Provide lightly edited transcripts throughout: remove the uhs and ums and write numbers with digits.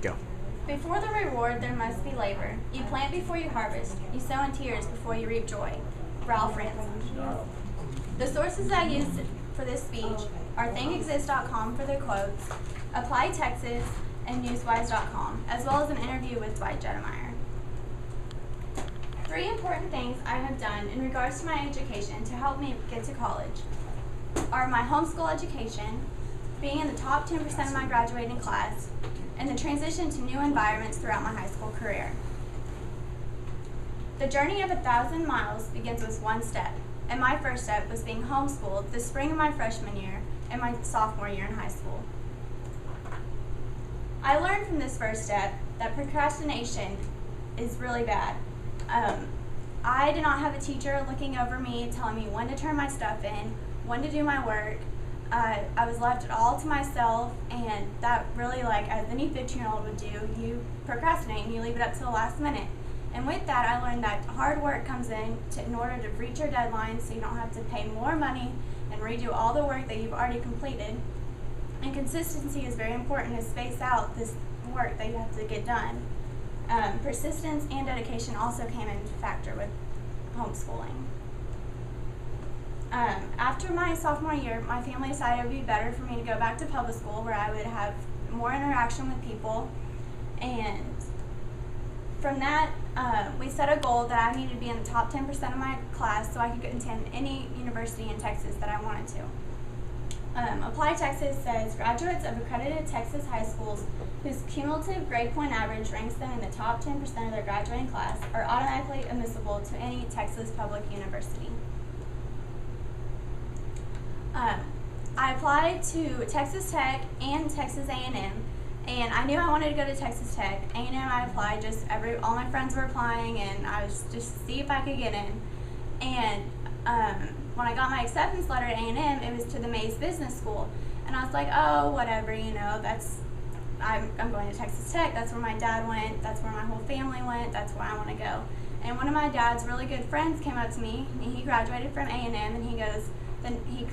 Go. Before the reward, there must be labor. You plant before you harvest. You sow in tears before you reap joy. Ralph Ransom. The sources I used for this speech are ThinkExist.com for their quotes, Apply Texas, and Newswise.com, as well as an interview with Dwight Jettemeyer. 3 important things I have done in regards to my education to help me get to college are my homeschool education, being in the top 10% of my graduating class, and the transition to new environments throughout my high school career. The journey of 1,000 miles begins with one step, and my first step was being homeschooled the spring of my freshman year and my sophomore year in high school. I learned from this first step that procrastination is really bad. I did not have a teacher looking over me, telling me when to turn my stuff in, when to do my work. I was left it all to myself, and that really, like as any 15-year-old would do, you procrastinate and you leave it up to the last minute. And with that, I learned that hard work comes in in order to reach your deadline, so you don't have to pay more money and redo all the work that you've already completed. And consistency is very important to space out this work that you have to get done. Persistence and dedication also came into factor with homeschooling. After my sophomore year, my family decided it would be better for me to go back to public school where I would have more interaction with people. And from that, we set a goal that I needed to be in the top 10% of my class so I could attend any university in Texas that I wanted to. Apply Texas says graduates of accredited Texas high schools whose cumulative grade point average ranks them in the top 10% of their graduating class are automatically admissible to any Texas public university. I applied to Texas Tech and Texas A&M, and I knew I wanted to go to Texas Tech. A&M I applied, all my friends were applying, and I was just to see if I could get in. And when I got my acceptance letter at A&M, it was to the Mays Business School, and I was like, oh, whatever, I'm going to Texas Tech. That's where my dad went. That's where my whole family went. That's where I want to go. And one of my dad's really good friends came up to me, and he graduated from A&M, and he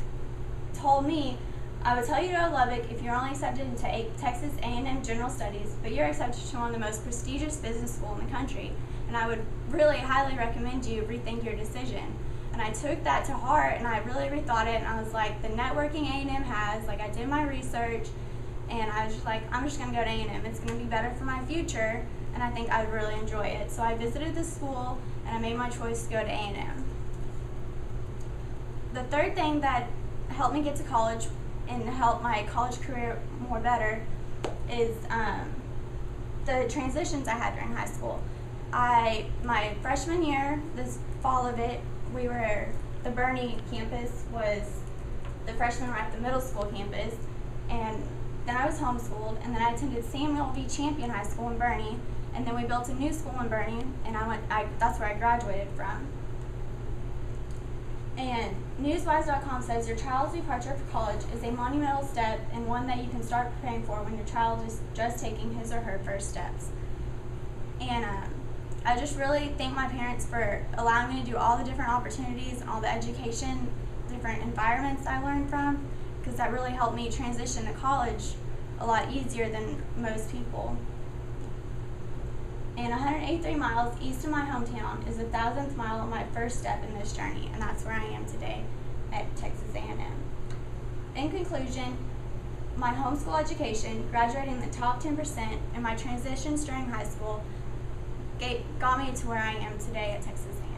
told me, I would tell you to go to Lubbock if you're only accepted to Texas A&M General Studies, but you're accepted to one of the most prestigious business schools in the country, and I would really highly recommend you rethink your decision. And I took that to heart, and I really rethought it, and I was like, the networking A&M has, I did my research, and I was just like, I'm just going to go to A&M. It's going to be better for my future, and I think I'd really enjoy it. So I visited the school, and I made my choice to go to A&M. The third thing that helped me get to college and help my college career more better is the transitions I had during high school. My freshman year, this fall of it, the Bernie campus was, the freshmen were at the middle school campus, and then I was homeschooled, and then I attended Samuel V. Champion High School in Bernie, and then we built a new school in Bernie, and that's where I graduated from. And Newswise.com says your child's departure for college is a monumental step and one that you can start preparing for when your child is just taking his or her first steps. And I just really thank my parents for allowing me to do all the different opportunities and all the education, different environments I learned from, because that really helped me transition to college a lot easier than most people. And 183 miles east of my hometown is the 1,000th mile of my first step in this journey, and that's where I am today at Texas A&M. In conclusion, my homeschool education, graduating in the top 10%, and my transitions during high school got me to where I am today at Texas A&M.